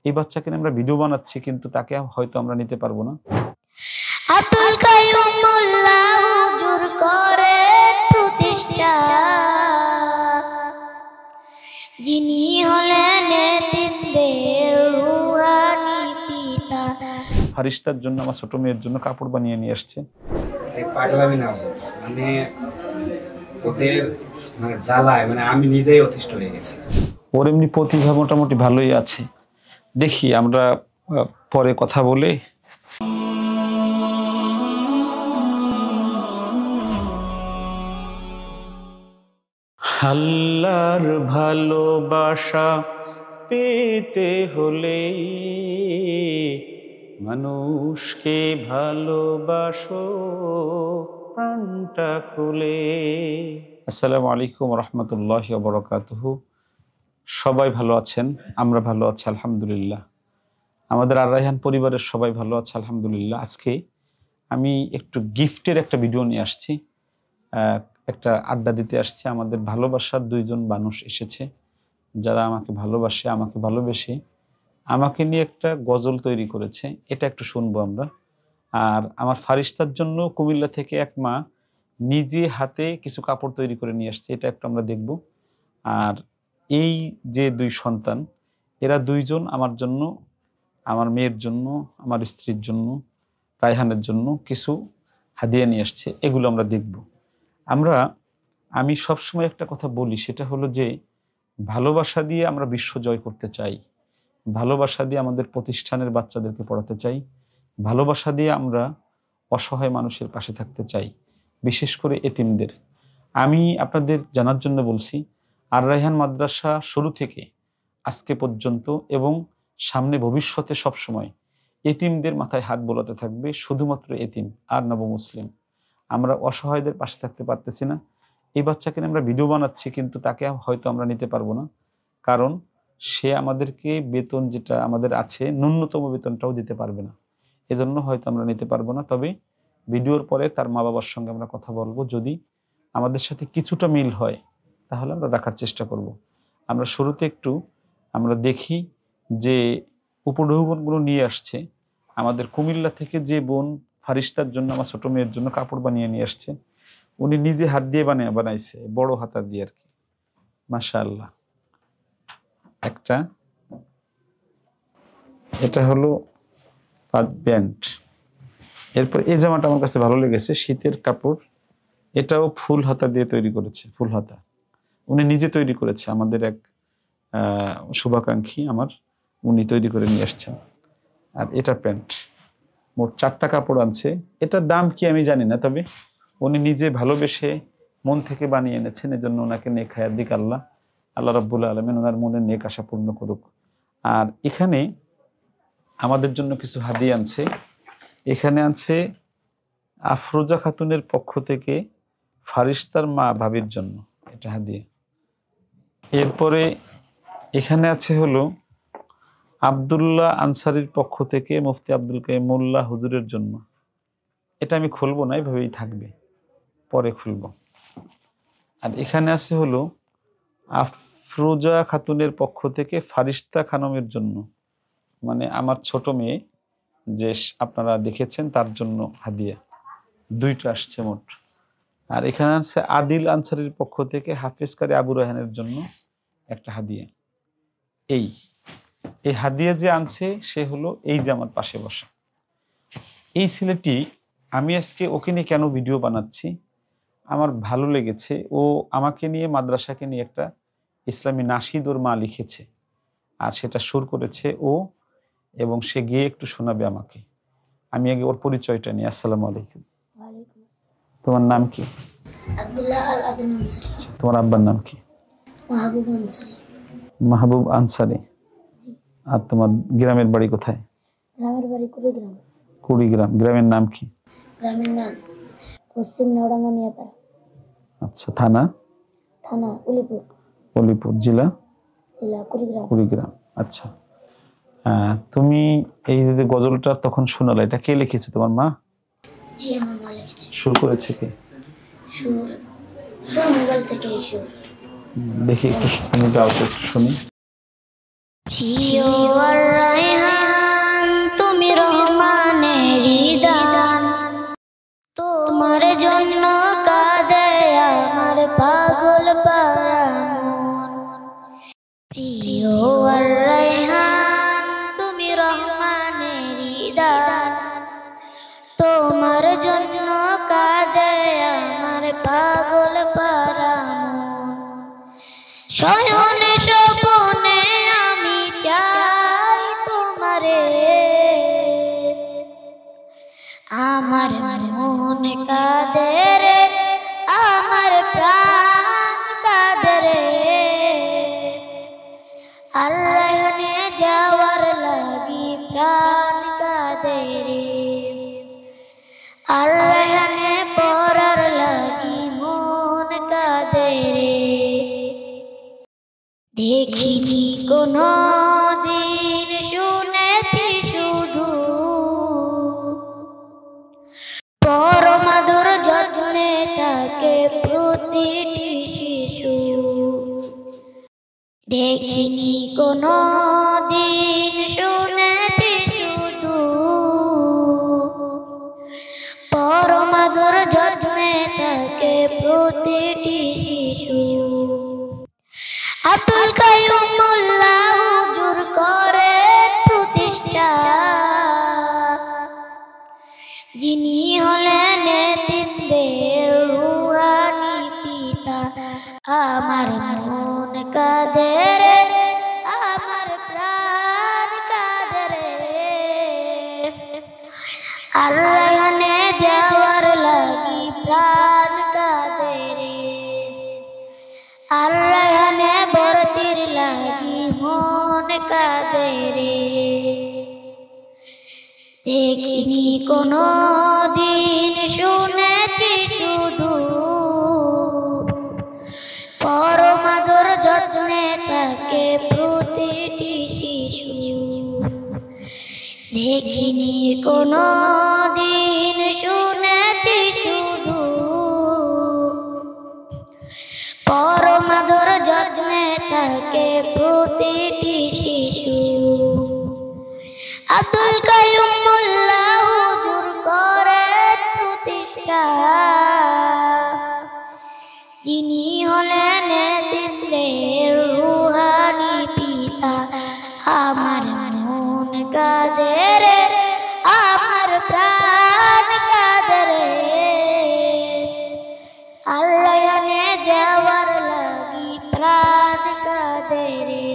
এই বাচ্চাকে নিয়ে আমরা ভিডিও বানাচ্ছি, কিন্তু তাকে হয়তো আমরা নিতে পারবো না। আব্দুল কাইয়ুম মোল্লা হুজুর করে প্রতিষ্ঠা, যিনি হলেন এতিমদের রুহানি পিতা। ফারিস্তার জন্য আমার ছোট মেয়ের জন্য কাপড় বানিয়ে নিয়ে আসছে। পাগলামি না, মানে ওদের মানে জ্বালায়, মানে আমি নিজেই অতিষ্ঠ হয়ে গেছি। ওর এমনি প্রতিভা মোটামুটি ভালোই আছে, দেখি আমরা পরে কথা বলে। আল্লাহর ভালোবাসা পেতে হলে মানুষকে ভালোবাসো প্রাণটা খুলে। আসসালামু আলাইকুম রহমতুল্লাহি ওয়া বারাকাতুহু। সবাই ভালো আছেন? আমরা ভালো আছি আলহামদুলিল্লাহ। আমাদের আর রায়হান পরিবারের সবাই ভালো আছে আলহামদুলিল্লাহ। আজকে আমি একটু গিফটের একটা ভিডিও নিয়ে আসছি, একটা আড্ডা দিতে আসছি। আমাদের ভালোবাসার দুইজন মানুষ এসেছে, যারা আমাকে ভালোবাসে, আমাকে ভালোবেসে আমাকে নিয়ে একটা গজল তৈরি করেছে। এটা একটু শুনবো আমরা। আর আমার ফারিস্তার জন্য কুমিল্লা থেকে এক মা নিজে হাতে কিছু কাপড় তৈরি করে নিয়ে আসছে, এটা একটু আমরা দেখব। আর এই যে দুই সন্তান, এরা দুইজন আমার জন্য, আমার মেয়ের জন্য, আমার স্ত্রীর জন্য, রায়হানের জন্য কিছু হাদিয়া নিয়ে আসছে, এগুলো আমরা দেখব। আমি সবসময় একটা কথা বলি, সেটা হলো যে ভালোবাসা দিয়ে আমরা বিশ্ব জয় করতে চাই, ভালোবাসা দিয়ে আমাদের প্রতিষ্ঠানের বাচ্চাদেরকে পড়াতে চাই, ভালোবাসা দিয়ে আমরা অসহায় মানুষের পাশে থাকতে চাই, বিশেষ করে এতিমদের। আমি আপনাদের জানার জন্য বলছি, আর রায়হান মাদ্রাসা শুরু থেকে আজকে পর্যন্ত এবং সামনে ভবিষ্যতে সবসময় এতিমদের মাথায় হাত বোলাতে থাকবে, শুধুমাত্র এতিম আর নবমুসলিম। আমরা অসহায়দের পাশে থাকতে পারতেছি না। এই বাচ্চাকে নিয়ে আমরা ভিডিও বানাচ্ছি, কিন্তু তাকে হয়তো আমরা নিতে পারবো না, কারণ সে আমাদেরকে বেতন যেটা আমাদের আছে ন্যূনতম বেতনটাও দিতে পারবে না, এজন্য হয়তো আমরা নিতে পারবো না। তবে ভিডিওর পরে তার মা বাবার সঙ্গে আমরা কথা বলবো, যদি আমাদের সাথে কিছুটা মিল হয় তাহলে আমরা রাখার চেষ্টা করব। আমরা শুরুতে একটু আমরা দেখি যে উপঢৌকনগুলো নিয়ে আসছে আমাদের কুমিল্লা থেকে যে বোন ফারিস্তার জন্য, আমার ছোট মেয়ের জন্য কাপড় বানিয়ে নিয়ে আসছে। উনি নিজে হাত দিয়ে বানাইছে, বড় হাতা দিয়ে আর কি, মাশাআল্লাহ। একটা এটা হলো প্যান্ট। এরপর এই জামাটা আমার কাছে ভালো লেগেছে, শীতের কাপড়, এটাও ফুল হাতা দিয়ে তৈরি করেছে, ফুল হাতা উনি নিজে তৈরি করেছে, আমাদের এক শুভাকাঙ্ক্ষী আমার, উনি তৈরি করে নিয়ে আসছেন। আর এটা প্যান্ট, মোট 4টা কাপড় আনছে। এটার দাম কি আমি জানি না, তবে উনি নিজে ভালোবেসে মন থেকে বানিয়ে এনেছেন, এজন্য ওনাকে নেক হায়াত দিক আল্লাহ রাব্বুল আলামিন ওনার মনের নেক আশা পূর্ণ করুক। আর এখানে আমাদের জন্য কিছু হাদিয়া আনছে। এখানে আনছে আফরোজা খাতুনের পক্ষ থেকে ফারিস্তার মা ভাবির জন্য, এটা হাদিয়া। এরপরে এখানে আছে হলো আব্দুল্লাহ আনসারির পক্ষ থেকে মুফতি আব্দুল কাইয়ুম মোল্লা হুজুরের জন্য। এটা আমি খুলবো না, এইভাবেই থাকবে, পরে খুলবো। আর এখানে আছে হলো আফরোজা খাতুনের পক্ষ থেকে ফারিস্তা খানমের জন্য, মানে আমার ছোট মেয়ে যে আপনারা দেখেছেন তার জন্য হাদিয়া, 2টা আসছে মোট। আর এখানে আছে আদিল আনসারির পক্ষ থেকে হাফেজ কারি আবু রায়হানের জন্য একটা হাদিয়া। এই হাদিয়া যে আনছে সে হলো এই যে আমার পাশে বসা এই ছেলেটি। আমি আজকে ওকে নিয়ে কেন ভিডিও বানাচ্ছি, আমার ভালো লেগেছে। ও আমাকে নিয়ে, মাদ্রাসাকে নিয়ে একটা ইসলামী নাশিদ ওর মা লিখেছে, আর সেটা সুর করেছে ও, এবং সে গিয়ে একটু শোনাবে আমাকে। আমি আগে ওর পরিচয়টা নিই। আসসালামু আলাইকুম। তোমার নাম কি? আব্দুল্লাহ আল আদিন আনসারী। তোমার আব্বার নাম কি? মাহবুব আনসারী। মাহবুব আনসারী। আর তোমার গ্রামের বাড়ি কোথায়? গ্রামের বাড়ি কুড়িগ্রাম। কুড়িগ্রাম। গ্রামের নাম কি? গ্রামের নাম পশ্চিম নওডাঙ্গা মিয়াপাড়া। আচ্ছা। থানা? থানা উলিপুর। উলিপুর। জেলা? জেলা কুড়িগ্রাম। কুড়িগ্রাম। আচ্ছা। তুমি এই যে গজলটা তখন শোনালে, এটা কে লিখেছে? তোমার মা? জি, আমার মা লিখেছে। সুর করেছে কে? সুর মোবাইল থেকে সুর। দেখি একটু, তুমি গাও তো শুনি। আমার মন কাঁদে রে, আমার প্রাণ কাঁদে রে। আর রায়হানে যাওয়ার লাগি প্রাণ কাঁদে রে, আর রায়হানে পড়ার লাগি মন কাঁদে রে। দেখিনি কোনো দিন, শুনেছি শুধু পরমাদুর যত্নে থাকে প্রতিটি শিশু। দেখিনি কোনো দিন, শুনেছি শুধু পরমাদুর যত্নে থাকে প্রতিটি শিশু। আব্দুল কাইয়ুমুল্লাহ হুজুর করে প্রতিষ্ঠা, যিনি হলেন এতিমদের রুহানি পিতা। আমার মন কাঁদে রে, আমার প্রাণ কাঁদে রে। আর রায়হানে যাওয়ার লাগি প্রাণ কাঁদে রে, আর রায়হানে ভর্তির লাগি মন কাঁদে রে। দেখিনি কোনো দিন, শুনেছি শুধু পরমাদুর যত্নে থাকে প্রতিটি শিশু। দেখিনি কোনো দিন, শুনেছি শুধু পরমাদুর যত্নে থাকে প্রতিটি শিশু। আব্দুল কাইয়ুমুল্লাহ হুজুর করে প্রতিষ্ঠা, যিনি হলেন এতিমদের রুহানি পিতা। আমার মন কাঁদে রে, আমার প্রাণ কাঁদে রে। আর রায়হানে যাওয়ার লাগি প্রাণ কাঁদে রে,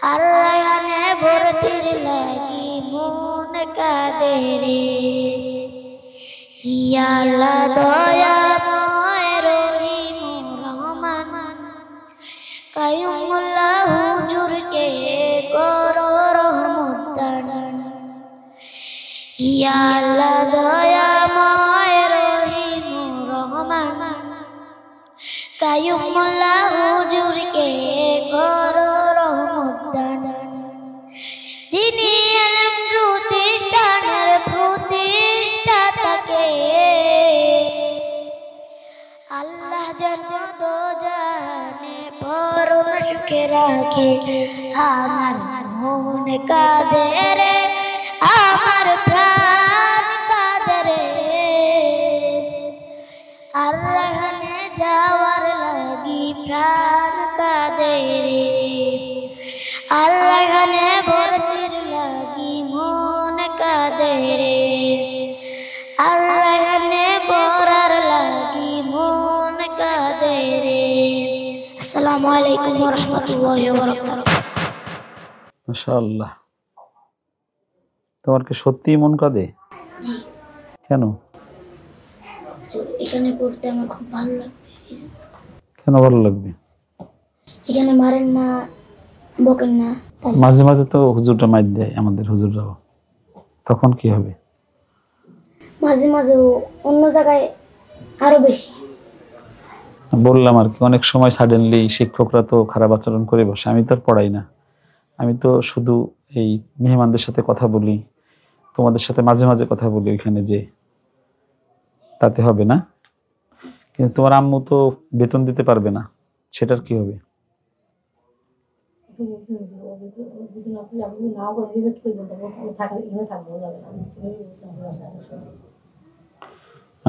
আর রায়হানে ভর্তির লাগি মন কাঁদে রে। ইয়া আল্লাহ দয়াময় রহিম রহমান, কাইয়ুমুল্লাহ হুজুরকে করো রহমত দান। ইয়া আল্লাহ দয়াময় রহিম রহমান, কাইয়ুমুল্লাহ হুজুরকে করো রহমত দান। তিনি ইলম প্রতিষ্ঠানের প্রতিষ্ঠাতাকে আল্লাহ যেন দোজাহানে পরম সুখে রাখে। আমার মন কাঁদে রে, আমার প্রাণ কাঁদে রে। আর রায়হানে যাওয়ার লাগি প্রাণ কাঁদে রে, আর রায়হানে ভর্তির লাগি মন কাঁদে রে, আর রায়হানে পড়ার লাগি মন কাঁদে রে। আসসালামু আলাইকুম ওয়া রাহমাতুল্লাহি ওয়া বারাকাতুহু। মাশাআল্লাহ, তোমার কি সত্যিই মন কাঁদে? জি, কেন? এখানে পড়তে আমার খুব ভালো লাগবে। কেন ভালো লাগবে? এখানে মারেন না, বকেন না। মাঝে মাঝে তো হুজুরটা মাইর দেয়, আমাদের হুজুররাও, তখন কি হবে? মাঝে মাঝে অন্য জায়গায় আরো বেশি। বললাম আর কি, অনেক সময় সাডেনলি শিক্ষকরা তো খারাপ আচরণ করে বসে। আমি তো আর পড়াই না, আমি তো শুধু এই মেহমানদের সাথে কথা বলি, তোমাদের সাথে মাঝে মাঝে কথা বলি ওইখানে, যে তাতে হবে না। কিন্তু তোমার আম্মু তো বেতন দিতে পারবে না, সেটার কি হবে?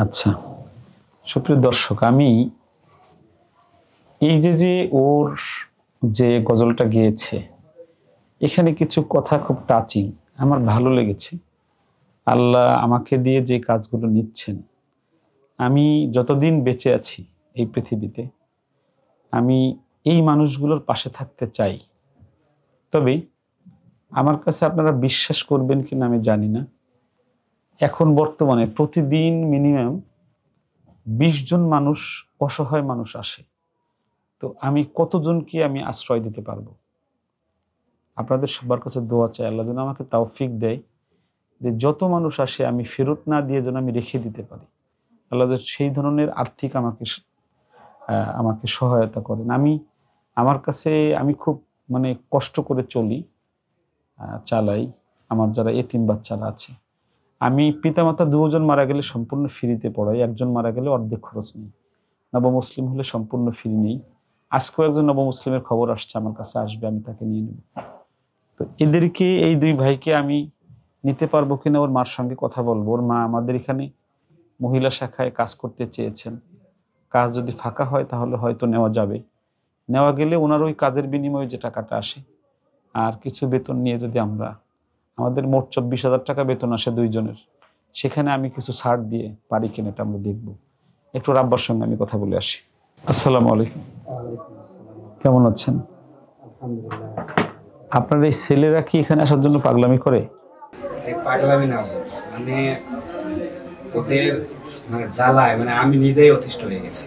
আচ্ছা, সুপ্রিয় দর্শক, আমি এই যে ওর যে গজলটা গেয়েছে, এখানে কিছু কথা খুব টাচিং, আমার ভালো লেগেছে। আল্লাহ আমাকে দিয়ে যে কাজগুলো নিচ্ছেন, আমি যতদিন বেঁচে আছি এই পৃথিবীতে, আমি এই মানুষগুলোর পাশে থাকতে চাই। তবে আমার কাছে আপনারা বিশ্বাস করবেন কিনা আমি জানি না, এখন বর্তমানে প্রতিদিন মিনিমাম 20 জন মানুষ, অসহায় মানুষ আসে। তো আমি কতজনকে আমি আশ্রয় দিতে পারবো? আপনাদের সবার কাছে দোয়া চাই, আল্লাহ যেন আমাকে তৌফিক দেয় যে যত মানুষ আসে আমি ফেরত না দিয়ে যেন আমি রেখে দিতে পারি। আল্লাহ যেন সেই ধরনের আর্থিক আমাকে সহায়তা করেন। আমার কাছে আমি খুব মানে কষ্ট করে চলি, চালাই। আমার যারা এতিম বাচ্চারা আছে, আমি পিতামাতা দুজন মারা গেলে সম্পূর্ণ ফ্রিতে পড়াই, একজন মারা গেলে অর্ধেক খরচ নেই। নবমুসলিম হলে সম্পূর্ণ ফ্রি নেই। আজকেও একজন নবমুসলিমের খবর আসছে, আমার কাছে আসবে, আমি তাকে নিয়ে নেব। তো এদেরকে, এই দুই ভাইকে আমি নিতে পারবো কিনা ওর মার সঙ্গে কথা বলবো। ওর মা আমাদের এখানে মহিলা শাখায় কাজ করতে চেয়েছেন। কাজ যদি ফাঁকা হয় তাহলে হয়তো নেওয়া যাবে। নেওয়া গেলে ওনার ওই কাজের বিনিময়ে যে টাকাটা আসে আর কিছু বেতন নিয়ে যদি আমাদের মোট 24,000 টাকা বেতন আসে দুইজনের, সেখানে আমি কিছু ছাড় দিয়ে পারি কিনা এটা আমরা দেখবো। একটু রাব্বার সঙ্গে আমি কথা বলে আসি। আসসালামু আলাইকুম। কেমন আছেন? আপনার এই ছেলেরা কি এখানে আসার জন্য পাগলামি করে? পাগলামি না হুজুর, মানে ওদের মানে জ্বালায় মানে আমি নিজেই অতিষ্ঠ হয়ে গেছি।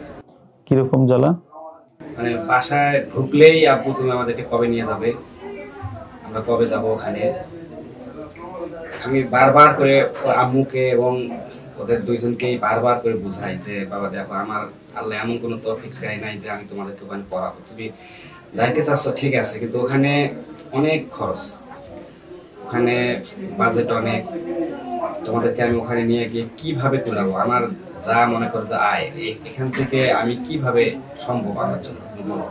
কিরকম জ্বালা? মানে বাসায় ঢুকলেই আব্বু তুমি আমাদেরকে কবে নিয়ে যাবে, আমরা কবে যাব ওখানে। আমি বারবার করে আম্মুকে এবং ওদের দুইজনকেই বারবার করে বুঝাই যে বাবা দেখো, আমার আল্লাহ এমন কোনো তৌফিক দেয় নাই যে আমি তোমাদেরকে ওখানে পড়াবো। তুমি যাইতে চাচ্ছ ঠিক আছে, কিন্তু ওখানে অনেক খরচ, ওখানে বাজেট অনেক। তোমাদেরকে আমি ওখানে নিয়ে গিয়ে কিভাবে কুলাবো? আমার যা মনে করো যে আয়, এখান থেকে আমি কিভাবে সম্ভব আমার জন্য তুমি বলো।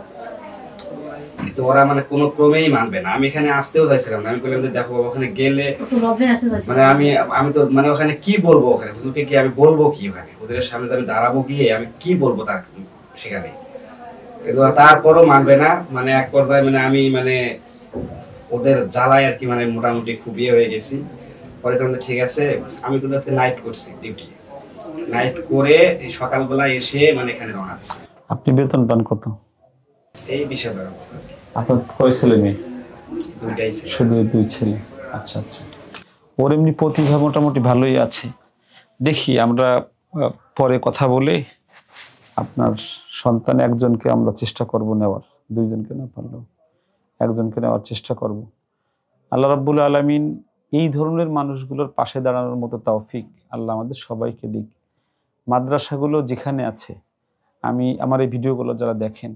কিন্তু ওরা মানে কোনো ক্রমেই মানবে না। আমি এখানে আসতেও চাইছিলাম না। আমি বললাম যে দেখো ওখানে গেলে মানে আমি তো মানে ওখানে কি বলবো, ওখানে হুজুরকে কি আমি বলবো কি, ওখানে ওদের সামনে আমি দাঁড়াবো গিয়ে আমি কি বলবো তার সেখানে? কিন্তু তারপরও মানবে না। মানে এক পর্যায়ে মানে আমি মানে ওদের জ্বালায় আর কি মানে মোটামুটি খুব ইয়ে হয়ে গেছি। পরে কিন্তু ঠিক আছে, আমি কিন্তু আজকে নাইট করছি, ডিউটি নাইট করে এই সকালবেলা এসে মানে এখানে রওনা দিচ্ছি। আপনি বেতন পান কত? এই 20,000। আপনার কয় ছেলে মেয়ে? দুইটাই ছিল। শুধু দুই ছেলে? আচ্ছা আচ্ছা। ওর এমনি প্রতিভা মোটামুটি ভালোই আছে। দেখি আমরা পরে কথা বলে আপনার সন্তান একজনকে আমরা চেষ্টা করব নেওয়ার, দুইজনকে না পারলেও একজনকে নেওয়ার চেষ্টা করব। আল্লাহ রাব্বুল আলামিন এই ধরনের মানুষগুলোর পাশে দাঁড়ানোর মতো তৌফিক আল্লাহ আমাদের সবাইকে দিক। মাদ্রাসাগুলো যেখানে আছে, আমার এই ভিডিওগুলো যারা দেখেন,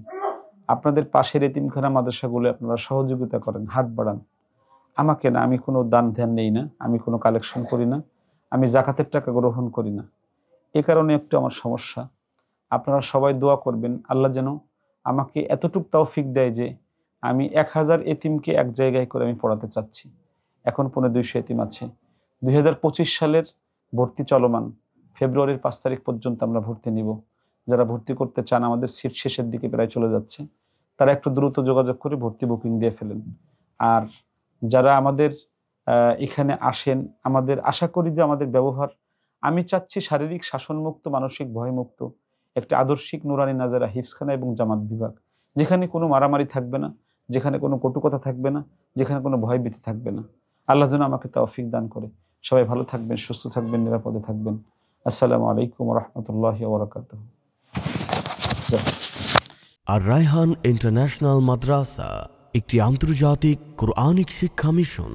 আপনাদের পাশের এতিমখানা মাদ্রাসাগুলো আপনারা সহযোগিতা করেন, হাত বাড়ান। আমাকে না, আমি কোনো দান ধ্যান নেই না, আমি কোনো কালেকশন করি না, আমি জাকাতের টাকা গ্রহণ করি না। এ কারণে একটু আমার সমস্যা। আপনারা সবাই দোয়া করবেন আল্লাহ যেন আমাকে এতটুকু তৌফিক দেয় যে আমি 1000 এতিমকে এক জায়গায় করে আমি পড়াতে চাচ্ছি। এখন 250 এতিম আছে। 2025 সালের ভর্তি চলমান। ফেব্রুয়ারির 5 তারিখ পর্যন্ত আমরা ভর্তি নিব। যারা ভর্তি করতে চান, আমাদের সিট শেষের দিকে প্রায় চলে যাচ্ছে, তারা একটু দ্রুত যোগাযোগ করে ভর্তি বুকিং দিয়ে ফেলেন। আর যারা আমাদের এখানে আসেন, আমাদের আশা করি যে আমাদের ব্যবহার, আমি চাচ্ছি শারীরিক শাসনমুক্ত, মানসিক ভয়মুক্ত একটা আদর্শিক নুরানি নাজারা হিফজখানা এবং জামাত বিভাগ, যেখানে কোনো মারামারি থাকবে না, যেখানে কোনো কটুকথা থাকবে না, যেখানে কোনো ভয়ভীতি থাকবে না। আল্লাহ যেন আমাকে তৌফিক দান করে। সবাই ভালো থাকবেন, সুস্থ থাকবেন, নিরাপদে থাকবেন। আসসালামু আলাইকুম ওয়া রাহমাতুল্লাহি ওয়া বারাকাতুহু। আর রায়হান ইন্টারন্যাশনাল মাদ্রাসা একটি আন্তর্জাতিক কোরআনিক শিক্ষা মিশন।